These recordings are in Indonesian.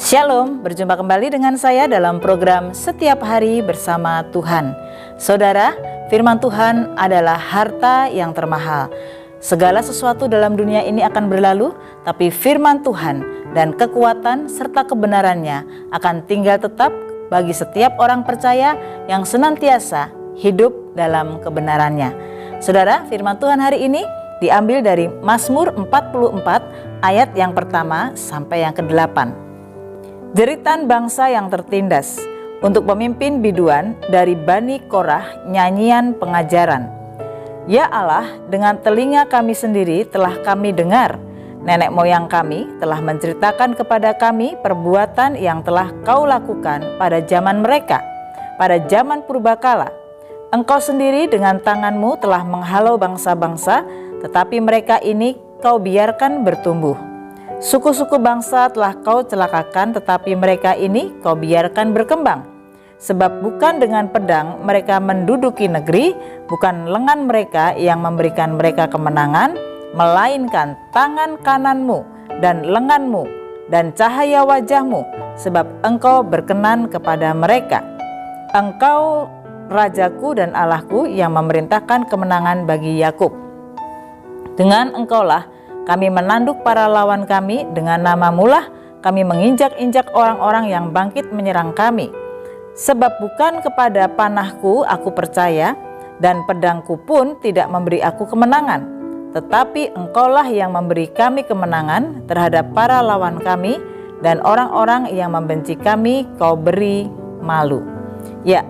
Shalom, berjumpa kembali dengan saya dalam program Setiap Hari Bersama Tuhan. Saudara, firman Tuhan adalah harta yang termahal. Segala sesuatu dalam dunia ini akan berlalu, tapi firman Tuhan dan kekuatan serta kebenarannya akan tinggal tetap bagi setiap orang percaya yang senantiasa hidup dalam kebenarannya. Saudara, firman Tuhan hari ini diambil dari Mazmur 44 ayat yang pertama sampai yang ke-8. Jeritan bangsa yang tertindas, untuk pemimpin biduan dari Bani Korah nyanyian pengajaran. Ya Allah, dengan telinga kami sendiri telah kami dengar, nenek moyang kami telah menceritakan kepada kami perbuatan yang telah kau lakukan pada zaman mereka, pada zaman purbakala. Engkau sendiri dengan tanganmu telah menghalau bangsa-bangsa, tetapi mereka ini kau biarkan bertumbuh. Suku-suku bangsa telah kau celakakan, tetapi mereka ini kau biarkan berkembang. Sebab bukan dengan pedang mereka menduduki negeri, bukan lengan mereka yang memberikan mereka kemenangan, melainkan tangan kananmu dan lenganmu dan cahaya wajahmu, sebab engkau berkenan kepada mereka. Engkau Rajaku dan Allahku yang memerintahkan kemenangan bagi Yakub. Dengan engkaulah kami menanduk para lawan kami, dengan namamu-lah kami menginjak-injak orang-orang yang bangkit menyerang kami. Sebab bukan kepada panahku aku percaya, dan pedangku pun tidak memberi aku kemenangan. Tetapi engkaulah yang memberi kami kemenangan terhadap para lawan kami, dan orang-orang yang membenci kami kau beri malu. Ya,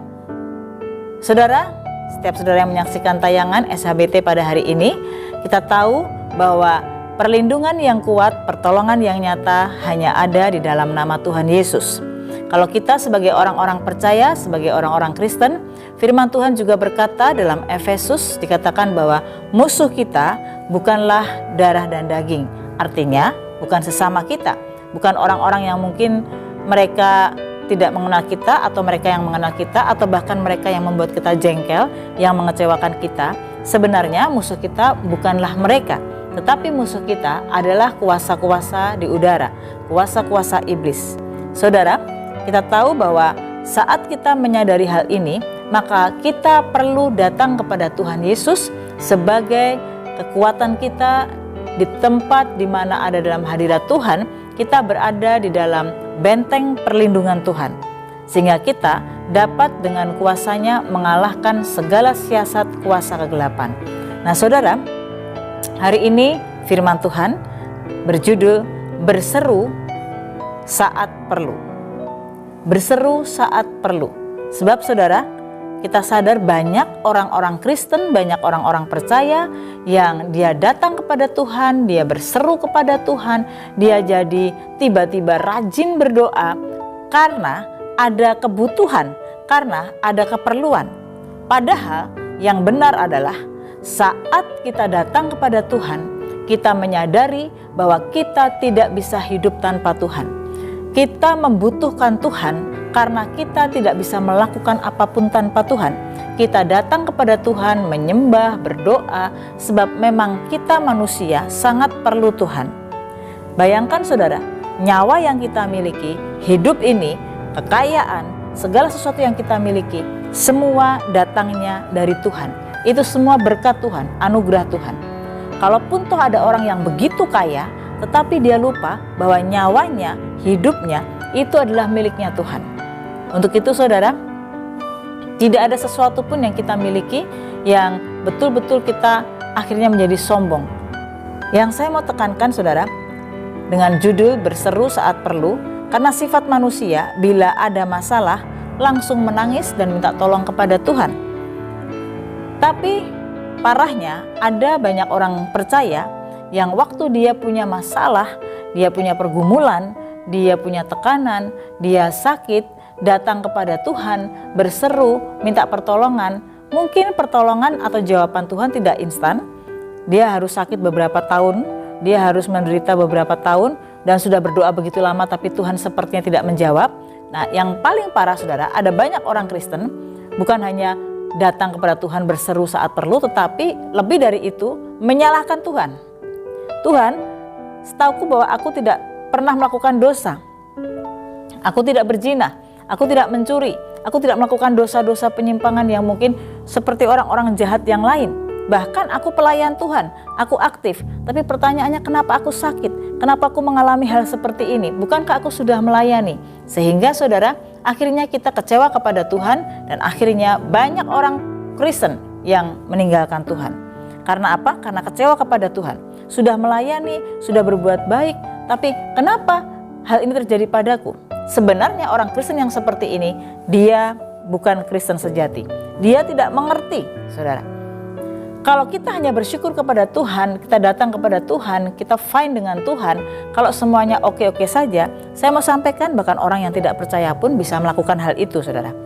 saudara, setiap saudara yang menyaksikan tayangan SHBT pada hari ini, kita tahu bahwa perlindungan yang kuat, pertolongan yang nyata hanya ada di dalam nama Tuhan Yesus. Kalau kita sebagai orang-orang percaya, sebagai orang-orang Kristen, firman Tuhan juga berkata dalam Efesus dikatakan bahwa musuh kita bukanlah darah dan daging. Artinya bukan sesama kita, bukan orang-orang yang mungkin mereka tidak mengenal kita atau mereka yang mengenal kita atau bahkan mereka yang membuat kita jengkel, yang mengecewakan kita. Sebenarnya musuh kita bukanlah mereka, tetapi musuh kita adalah kuasa-kuasa di udara, kuasa-kuasa iblis. Saudara, kita tahu bahwa saat kita menyadari hal ini, maka kita perlu datang kepada Tuhan Yesus sebagai kekuatan kita di tempat di mana ada dalam hadirat Tuhan. Kita berada di dalam benteng perlindungan Tuhan, sehingga kita dapat dengan kuasanya mengalahkan segala siasat kuasa kegelapan. Nah saudara, hari ini firman Tuhan berjudul berseru saat perlu. Berseru saat perlu. Sebab saudara, kita sadar banyak orang-orang Kristen, banyak orang-orang percaya yang dia datang kepada Tuhan, dia berseru kepada Tuhan, dia jadi tiba-tiba rajin berdoa karena ada kebutuhan, karena ada keperluan. Padahal yang benar adalah saat kita datang kepada Tuhan, kita menyadari bahwa kita tidak bisa hidup tanpa Tuhan. Kita membutuhkan Tuhan karena kita tidak bisa melakukan apapun tanpa Tuhan. Kita datang kepada Tuhan menyembah, berdoa, sebab memang kita manusia sangat perlu Tuhan. Bayangkan saudara, nyawa yang kita miliki, hidup ini, kekayaan, segala sesuatu yang kita miliki, semua datangnya dari Tuhan. Itu semua berkat Tuhan, anugerah Tuhan. Kalaupun toh ada orang yang begitu kaya, tetapi dia lupa bahwa nyawanya, hidupnya, itu adalah miliknya Tuhan. Untuk itu saudara, tidak ada sesuatu pun yang kita miliki yang betul-betul kita akhirnya menjadi sombong. Yang saya mau tekankan saudara, dengan judul berseru saat perlu, karena sifat manusia bila ada masalah langsung menangis dan minta tolong kepada Tuhan. Tapi parahnya ada banyak orang percaya yang waktu dia punya masalah, dia punya pergumulan, dia punya tekanan, dia sakit, datang kepada Tuhan, berseru, minta pertolongan. Mungkin pertolongan atau jawaban Tuhan tidak instan. Dia harus sakit beberapa tahun, dia harus menderita beberapa tahun, dan sudah berdoa begitu lama tapi Tuhan sepertinya tidak menjawab. Nah, yang paling parah saudara, ada banyak orang Kristen bukan hanya datang kepada Tuhan berseru saat perlu, tetapi lebih dari itu menyalahkan Tuhan. Tuhan, setauku bahwa aku tidak pernah melakukan dosa. Aku tidak berzina, aku tidak mencuri, aku tidak melakukan dosa-dosa penyimpangan yang mungkin seperti orang-orang jahat yang lain. Bahkan aku pelayan Tuhan, aku aktif. Tapi pertanyaannya, kenapa aku sakit? Kenapa aku mengalami hal seperti ini? Bukankah aku sudah melayani? Sehingga saudara, akhirnya kita kecewa kepada Tuhan dan akhirnya banyak orang Kristen yang meninggalkan Tuhan. Karena apa? Karena kecewa kepada Tuhan. Sudah melayani, sudah berbuat baik, tapi kenapa hal ini terjadi padaku? Sebenarnya orang Kristen yang seperti ini, dia bukan Kristen sejati. Dia tidak mengerti, saudara. Kalau kita hanya bersyukur kepada Tuhan, kita datang kepada Tuhan, kita fine dengan Tuhan, kalau semuanya oke-oke saja, saya mau sampaikan bahkan orang yang tidak percaya pun bisa melakukan hal itu, saudara.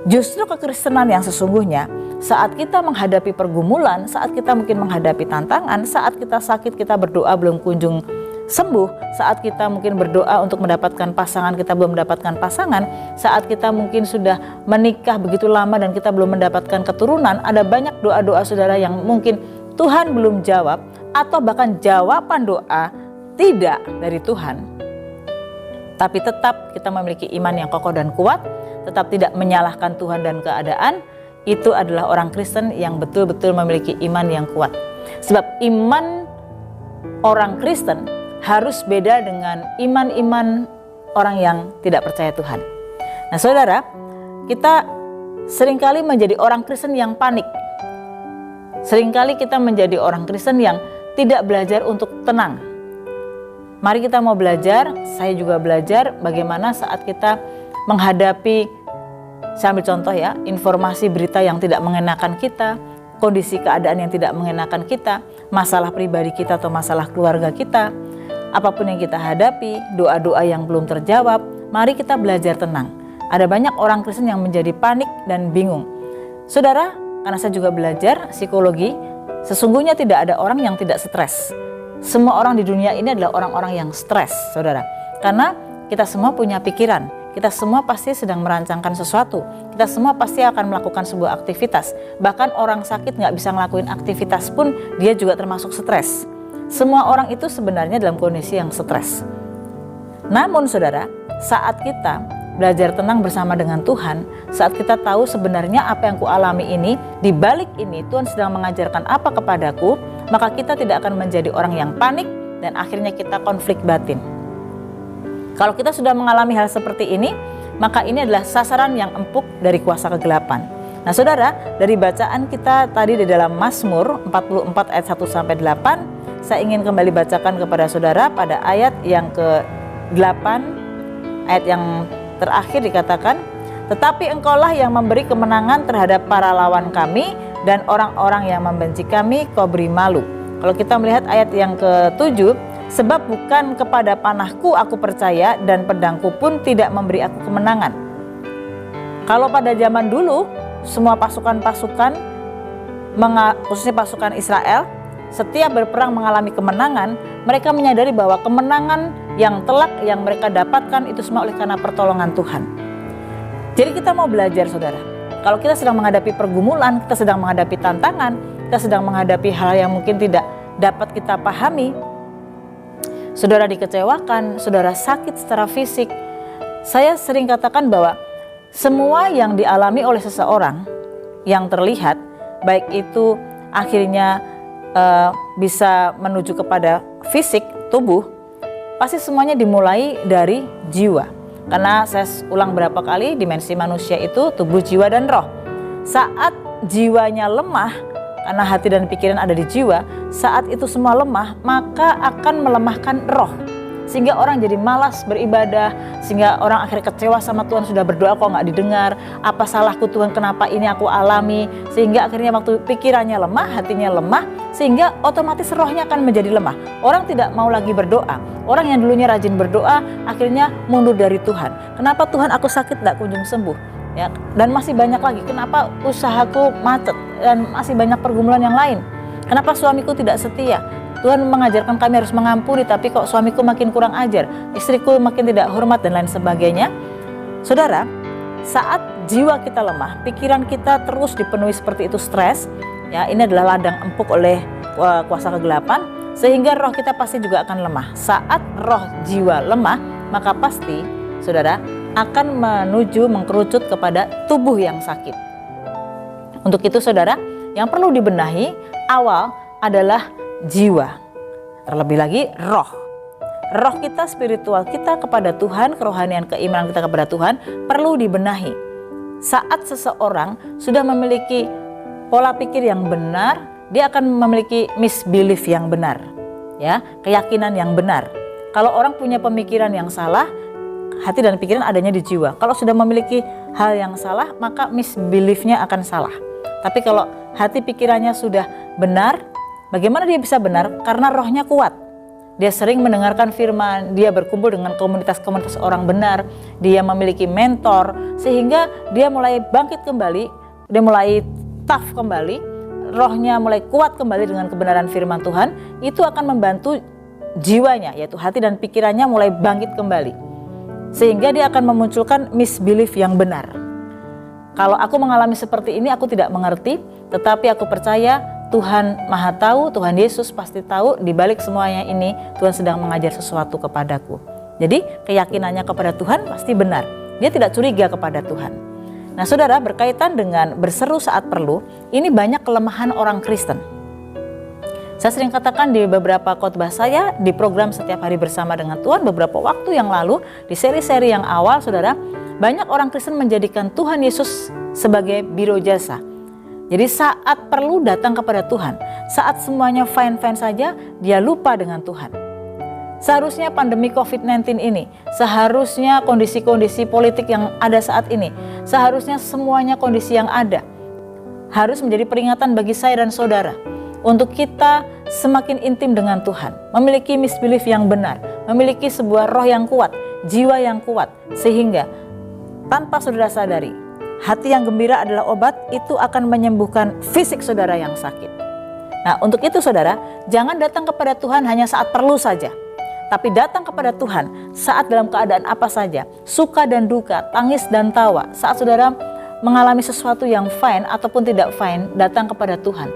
Justru kekristenan yang sesungguhnya, saat kita menghadapi pergumulan, saat kita mungkin menghadapi tantangan, saat kita sakit, kita berdoa belum kunjung sembuh, saat kita mungkin berdoa untuk mendapatkan pasangan, kita belum mendapatkan pasangan, saat kita mungkin sudah menikah begitu lama dan kita belum mendapatkan keturunan, ada banyak doa-doa saudara yang mungkin Tuhan belum jawab, atau bahkan jawaban doa tidak dari Tuhan. Tapi tetap kita memiliki iman yang kokoh dan kuat, tetap tidak menyalahkan Tuhan dan keadaan, itu adalah orang Kristen yang betul-betul memiliki iman yang kuat. Sebab iman orang Kristen harus beda dengan iman-iman orang yang tidak percaya Tuhan. Nah saudara, kita seringkali menjadi orang Kristen yang panik. Seringkali kita menjadi orang Kristen yang tidak belajar untuk tenang. Mari kita mau belajar, saya juga belajar bagaimana saat kita menghadapi, saya ambil contoh ya, informasi berita yang tidak mengenakan kita, kondisi keadaan yang tidak mengenakan kita, masalah pribadi kita atau masalah keluarga kita, apapun yang kita hadapi, doa-doa yang belum terjawab, mari kita belajar tenang. Ada banyak orang Kristen yang menjadi panik dan bingung. Saudara, karena saya juga belajar psikologi, sesungguhnya tidak ada orang yang tidak stres. Semua orang di dunia ini adalah orang-orang yang stres, saudara. Karena kita semua punya pikiran, kita semua pasti sedang merancangkan sesuatu, kita semua pasti akan melakukan sebuah aktivitas. Bahkan orang sakit nggak bisa ngelakuin aktivitas pun, dia juga termasuk stres. Semua orang itu sebenarnya dalam kondisi yang stres. Namun saudara, saat kita belajar tenang bersama dengan Tuhan, saat kita tahu sebenarnya apa yang kualami ini, di balik ini Tuhan sedang mengajarkan apa kepadaku, maka kita tidak akan menjadi orang yang panik dan akhirnya kita konflik batin. Kalau kita sudah mengalami hal seperti ini, maka ini adalah sasaran yang empuk dari kuasa kegelapan. Nah saudara, dari bacaan kita tadi di dalam Mazmur 44 ayat 1-8, saya ingin kembali bacakan kepada saudara pada ayat yang ke-8, ayat yang terakhir dikatakan, tetapi engkaulah yang memberi kemenangan terhadap para lawan kami, dan orang-orang yang membenci kami kau beri malu. Kalau kita melihat ayat yang ke-7, sebab bukan kepada panahku aku percaya, dan pedangku pun tidak memberi aku kemenangan. Kalau pada zaman dulu, semua pasukan-pasukan, khususnya pasukan Israel, setiap berperang mengalami kemenangan, mereka menyadari bahwa kemenangan yang telak yang mereka dapatkan itu semua oleh karena pertolongan Tuhan. Jadi kita mau belajar saudara, kalau kita sedang menghadapi pergumulan, kita sedang menghadapi tantangan, kita sedang menghadapi hal yang mungkin tidak dapat kita pahami, saudara dikecewakan, saudara sakit secara fisik, saya sering katakan bahwa semua yang dialami oleh seseorang yang terlihat, baik itu akhirnya bisa menuju kepada fisik, tubuh, pasti semuanya dimulai dari jiwa. Karena saya ulang berapa kali, dimensi manusia itu tubuh, jiwa, dan roh. Saat jiwanya lemah, karena hati dan pikiran ada di jiwa, saat itu semua lemah, maka akan melemahkan roh. Sehingga orang jadi malas beribadah, sehingga orang akhirnya kecewa sama Tuhan, sudah berdoa kok nggak didengar, apa salahku Tuhan, kenapa ini aku alami, sehingga akhirnya waktu pikirannya lemah, hatinya lemah, sehingga otomatis rohnya akan menjadi lemah. Orang tidak mau lagi berdoa, orang yang dulunya rajin berdoa, akhirnya mundur dari Tuhan. Kenapa Tuhan aku sakit nggak kunjung sembuh? Ya, dan masih banyak lagi, kenapa usahaku macet, dan masih banyak pergumulan yang lain. Kenapa suamiku tidak setia? Tuhan mengajarkan kami harus mengampuni, tapi kok suamiku makin kurang ajar, istriku makin tidak hormat, dan lain sebagainya. Saudara, saat jiwa kita lemah, pikiran kita terus dipenuhi seperti itu, stres, ya, ini adalah ladang empuk oleh kuasa kegelapan, sehingga roh kita pasti juga akan lemah. Saat roh jiwa lemah, maka pasti saudara, akan menuju mengkerucut kepada tubuh yang sakit. Untuk itu saudara, yang perlu dibenahi awal adalah jiwa. Terlebih lagi roh. Roh kita, spiritual kita kepada Tuhan, kerohanian, keimanan kita kepada Tuhan perlu dibenahi. Saat seseorang sudah memiliki pola pikir yang benar, dia akan memiliki misbelief yang benar, ya, keyakinan yang benar. Kalau orang punya pemikiran yang salah, hati dan pikiran adanya di jiwa. Kalau sudah memiliki hal yang salah, maka misbeliefnya akan salah. Tapi kalau hati pikirannya sudah benar, bagaimana dia bisa benar? Karena rohnya kuat. Dia sering mendengarkan firman, dia berkumpul dengan komunitas-komunitas orang benar, dia memiliki mentor, sehingga dia mulai bangkit kembali, dia mulai tough kembali, rohnya mulai kuat kembali dengan kebenaran firman Tuhan. Itu akan membantu jiwanya, yaitu hati dan pikirannya mulai bangkit kembali, sehingga dia akan memunculkan misbelief yang benar. Kalau aku mengalami seperti ini, aku tidak mengerti, tetapi aku percaya Tuhan Maha Tahu, Tuhan Yesus pasti tahu di balik semuanya ini Tuhan sedang mengajar sesuatu kepadaku. Jadi keyakinannya kepada Tuhan pasti benar. Dia tidak curiga kepada Tuhan. Nah saudara, berkaitan dengan berseru saat perlu, ini banyak kelemahan orang Kristen. Saya sering katakan di beberapa khotbah saya di program Setiap Hari Bersama dengan Tuhan beberapa waktu yang lalu, di seri-seri yang awal saudara, banyak orang Kristen menjadikan Tuhan Yesus sebagai biro jasa. Jadi saat perlu datang kepada Tuhan, saat semuanya fine-fine saja, dia lupa dengan Tuhan. Seharusnya pandemi COVID-19 ini, seharusnya kondisi-kondisi politik yang ada saat ini, seharusnya semuanya kondisi yang ada, harus menjadi peringatan bagi saya dan saudara, untuk kita semakin intim dengan Tuhan, memiliki misbelief yang benar, memiliki sebuah roh yang kuat, jiwa yang kuat, sehingga tanpa saudara sadari, hati yang gembira adalah obat, itu akan menyembuhkan fisik saudara yang sakit. Nah untuk itu saudara, jangan datang kepada Tuhan hanya saat perlu saja, tapi datang kepada Tuhan saat dalam keadaan apa saja, suka dan duka, tangis dan tawa. Saat saudara mengalami sesuatu yang fine ataupun tidak fine, datang kepada Tuhan.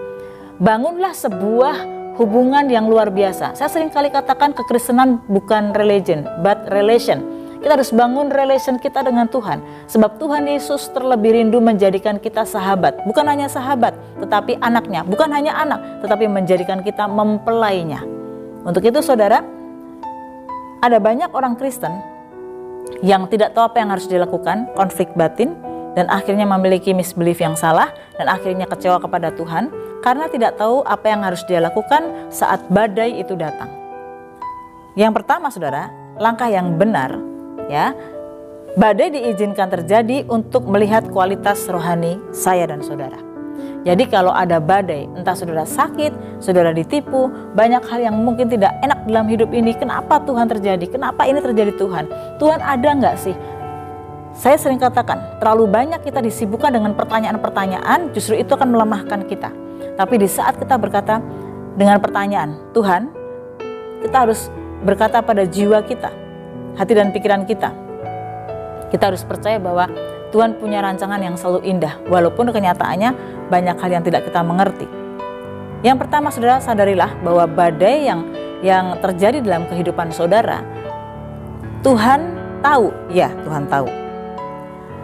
Bangunlah sebuah hubungan yang luar biasa. Saya sering kali katakan kekristenan bukan religion, but relation. Kita harus bangun relation kita dengan Tuhan. Sebab Tuhan Yesus terlebih rindu menjadikan kita sahabat. Bukan hanya sahabat, tetapi anaknya. Bukan hanya anak, tetapi menjadikan kita mempelainya. Untuk itu saudara, ada banyak orang Kristen yang tidak tahu apa yang harus dilakukan, konflik batin, dan akhirnya memiliki misbelief yang salah, dan akhirnya kecewa kepada Tuhan, karena tidak tahu apa yang harus dia lakukan saat badai itu datang. Yang pertama saudara, langkah yang benar, ya, badai diizinkan terjadi untuk melihat kualitas rohani saya dan saudara. Jadi kalau ada badai, entah saudara sakit, saudara ditipu, banyak hal yang mungkin tidak enak dalam hidup ini. Kenapa Tuhan terjadi? Kenapa ini terjadi Tuhan? Tuhan ada nggak sih? Saya sering katakan, terlalu banyak kita disibukkan dengan pertanyaan-pertanyaan, justru itu akan melemahkan kita. Tapi di saat kita berkata dengan pertanyaan, Tuhan, kita harus berkata pada jiwa kita, hati dan pikiran kita. Kita harus percaya bahwa Tuhan punya rancangan yang selalu indah, walaupun kenyataannya banyak hal yang tidak kita mengerti. Yang pertama saudara, sadarilah bahwa badai yang terjadi dalam kehidupan saudara, Tuhan tahu, ya Tuhan tahu.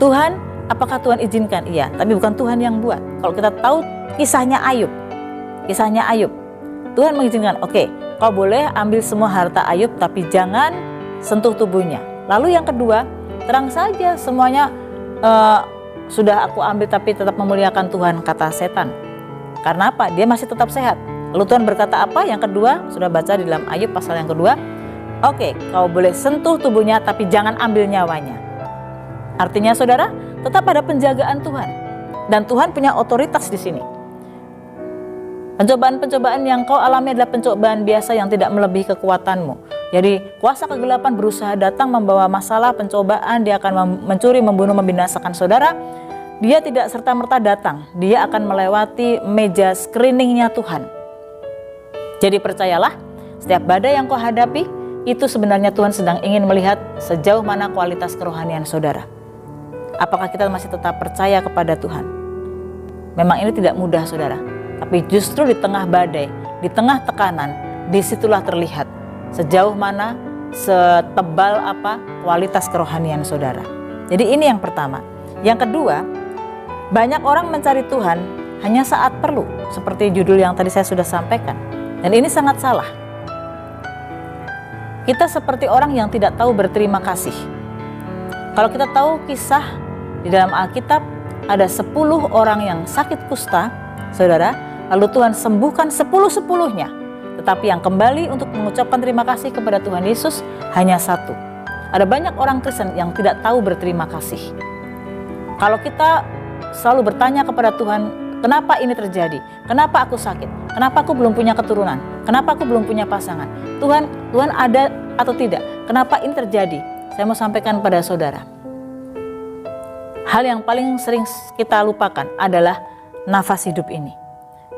Tuhan, apakah Tuhan izinkan? Iya, tapi bukan Tuhan yang buat. Kalau kita tahu kisahnya Ayub, Tuhan mengizinkan, oke, kau boleh ambil semua harta Ayub, tapi jangan sentuh tubuhnya. Lalu yang kedua, terang saja semuanya sudah aku ambil, tapi tetap memuliakan Tuhan, kata setan. Karena apa? Dia masih tetap sehat. Lalu Tuhan berkata apa? Yang kedua, sudah baca di dalam Ayub pasal yang kedua, oke, kau boleh sentuh tubuhnya, tapi jangan ambil nyawanya. Artinya saudara, tetap ada penjagaan Tuhan, dan Tuhan punya otoritas di sini. Pencobaan-pencobaan yang kau alami adalah pencobaan biasa yang tidak melebihi kekuatanmu. Jadi kuasa kegelapan berusaha datang membawa masalah, pencobaan, dia akan mencuri, membunuh, membinasakan saudara. Dia tidak serta-merta datang, dia akan melewati meja screeningnya Tuhan. Jadi percayalah, setiap badai yang kau hadapi, itu sebenarnya Tuhan sedang ingin melihat sejauh mana kualitas kerohanian saudara. Apakah kita masih tetap percaya kepada Tuhan? Memang ini tidak mudah saudara, tapi justru di tengah badai, di tengah tekanan, disitulah terlihat sejauh mana setebal apa kualitas kerohanian saudara. Jadi ini yang pertama. Yang kedua, banyak orang mencari Tuhan hanya saat perlu, seperti judul yang tadi saya sudah sampaikan. Dan ini sangat salah. Kita seperti orang yang tidak tahu berterima kasih. Kalau kita tahu kisah di dalam Alkitab, ada 10 orang yang sakit kusta, saudara, lalu Tuhan sembuhkan 10-10-nya. Tetapi yang kembali untuk mengucapkan terima kasih kepada Tuhan Yesus hanya 1. Ada banyak orang Kristen yang tidak tahu berterima kasih. Kalau kita selalu bertanya kepada Tuhan, kenapa ini terjadi? Kenapa aku sakit? Kenapa aku belum punya keturunan? Kenapa aku belum punya pasangan? Tuhan ada atau tidak? Kenapa ini terjadi? Saya mau sampaikan pada saudara. Hal yang paling sering kita lupakan adalah nafas hidup ini.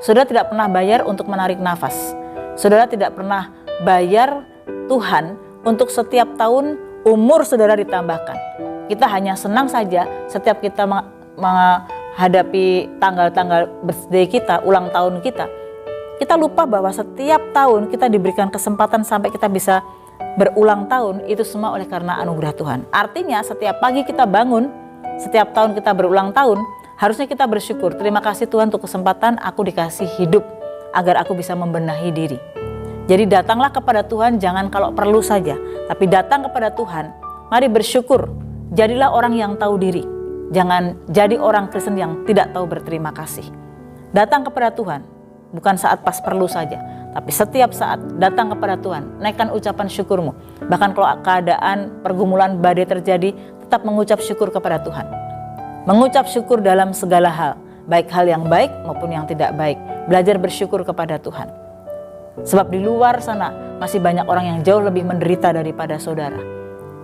Saudara tidak pernah bayar untuk menarik nafas. Saudara tidak pernah bayar Tuhan untuk setiap tahun umur saudara ditambahkan. Kita hanya senang saja setiap kita menghadapi tanggal-tanggal birthday kita, ulang tahun kita. Kita lupa bahwa setiap tahun kita diberikan kesempatan sampai kita bisa berulang tahun, itu semua oleh karena anugerah Tuhan. Artinya setiap pagi kita bangun, setiap tahun kita berulang tahun, harusnya kita bersyukur. Terima kasih Tuhan untuk kesempatan aku dikasih hidup agar aku bisa membenahi diri. Jadi datanglah kepada Tuhan jangan kalau perlu saja, tapi datang kepada Tuhan. Mari bersyukur. Jadilah orang yang tahu diri. Jangan jadi orang Kristen yang tidak tahu berterima kasih. Datang kepada Tuhan bukan saat pas perlu saja, tapi setiap saat datang kepada Tuhan. Naikkan ucapan syukurmu. Bahkan kalau keadaan pergumulan badai terjadi, tetap mengucap syukur kepada Tuhan. Mengucap syukur dalam segala hal, baik hal yang baik maupun yang tidak baik. Belajar bersyukur kepada Tuhan. Sebab di luar sana masih banyak orang yang jauh lebih menderita daripada saudara.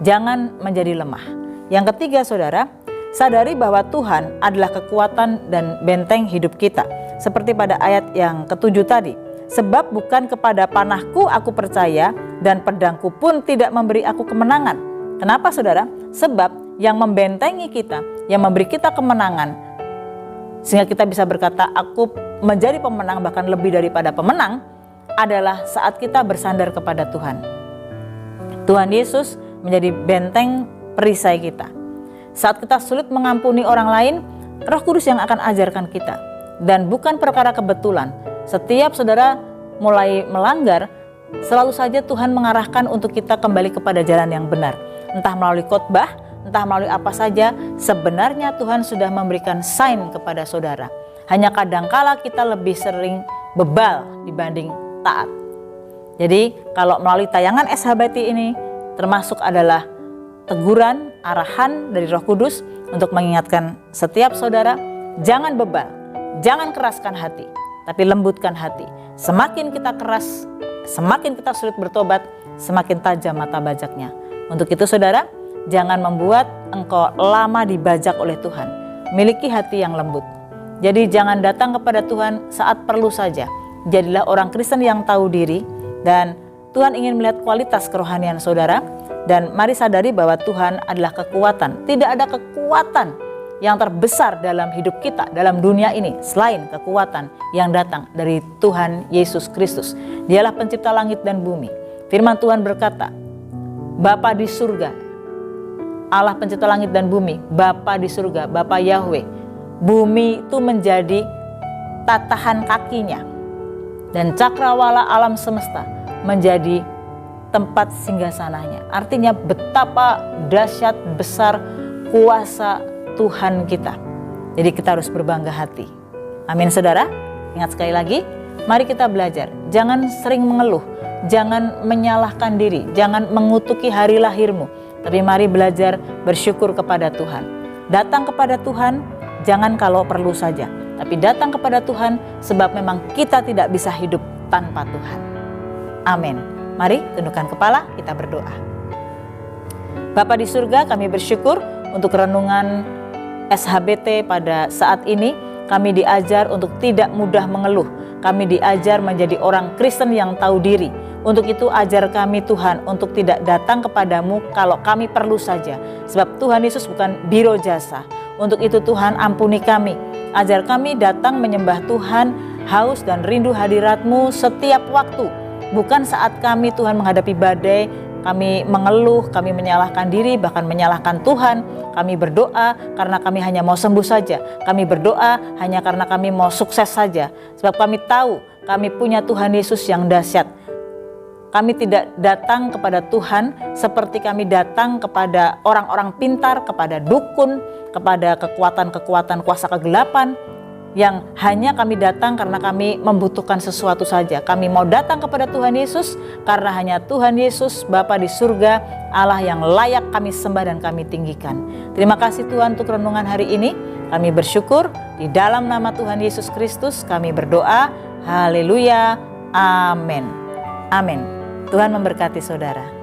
Jangan menjadi lemah. Yang ketiga saudara, sadari bahwa Tuhan adalah kekuatan dan benteng hidup kita. Seperti pada ayat yang ke-7 tadi. Sebab bukan kepada panahku aku percaya dan pedangku pun tidak memberi aku kemenangan. Kenapa saudara? Sebab yang membentengi kita, yang memberi kita kemenangan, sehingga kita bisa berkata aku menjadi pemenang bahkan lebih daripada pemenang, adalah saat kita bersandar kepada Tuhan. Tuhan Yesus menjadi benteng perisai kita. Saat kita sulit mengampuni orang lain, Roh Kudus yang akan ajarkan kita. Dan bukan perkara kebetulan. Setiap saudara mulai melanggar, selalu saja Tuhan mengarahkan untuk kita kembali kepada jalan yang benar. Entah melalui khotbah, entah melalui apa saja, sebenarnya Tuhan sudah memberikan sign kepada saudara. Hanya kadangkala kita lebih sering bebal dibanding taat. Jadi kalau melalui tayangan SHBT ini termasuk adalah teguran, arahan dari Roh Kudus untuk mengingatkan setiap saudara, jangan bebal, jangan keraskan hati, tapi lembutkan hati. Semakin kita keras, semakin kita sulit bertobat, semakin tajam mata bajaknya. Untuk itu saudara, jangan membuat engkau lama dibajak oleh Tuhan. Miliki hati yang lembut. Jadi jangan datang kepada Tuhan saat perlu saja. Jadilah orang Kristen yang tahu diri, dan Tuhan ingin melihat kualitas kerohanian saudara. Dan mari sadari bahwa Tuhan adalah kekuatan. Tidak ada kekuatan yang terbesar dalam hidup kita, dalam dunia ini, selain kekuatan yang datang dari Tuhan Yesus Kristus. Dialah pencipta langit dan bumi. Firman Tuhan berkata, Bapa di surga, Allah pencipta langit dan bumi, Bapa di surga, Bapa Yahweh. Bumi itu menjadi tatahan kakinya. Dan cakrawala alam semesta menjadi tempat singgasananya. Artinya betapa dahsyat besar kuasa Tuhan kita. Jadi kita harus berbangga hati. Amin saudara. Ingat sekali lagi, mari kita belajar. Jangan sering mengeluh, jangan menyalahkan diri, jangan mengutuki hari lahirmu. Tapi mari belajar bersyukur kepada Tuhan. Datang kepada Tuhan jangan kalau perlu saja, tapi datang kepada Tuhan sebab memang kita tidak bisa hidup tanpa Tuhan. Amin. Mari tundukkan kepala, kita berdoa. Bapa di surga, kami bersyukur untuk renungan SHBT pada saat ini. Kami diajar untuk tidak mudah mengeluh. Kami diajar menjadi orang Kristen yang tahu diri. Untuk itu ajar kami Tuhan untuk tidak datang kepadamu kalau kami perlu saja. Sebab Tuhan Yesus bukan biro jasa. Untuk itu Tuhan ampuni kami. Ajar kami datang menyembah Tuhan, haus dan rindu hadirat-Mu setiap waktu. Bukan saat kami Tuhan menghadapi badai, kami mengeluh, kami menyalahkan diri, bahkan menyalahkan Tuhan. Kami berdoa karena kami hanya mau sembuh saja. Kami berdoa hanya karena kami mau sukses saja. Sebab kami tahu kami punya Tuhan Yesus yang dahsyat. Kami tidak datang kepada Tuhan seperti kami datang kepada orang-orang pintar, kepada dukun, kepada kekuatan-kekuatan kuasa kegelapan, yang hanya kami datang karena kami membutuhkan sesuatu saja. Kami mau datang kepada Tuhan Yesus karena hanya Tuhan Yesus, Bapa di surga, Allah yang layak kami sembah dan kami tinggikan. Terima kasih Tuhan untuk renungan hari ini. Kami bersyukur di dalam nama Tuhan Yesus Kristus kami berdoa. Haleluya. Amin. Amin. Tuhan memberkati saudara.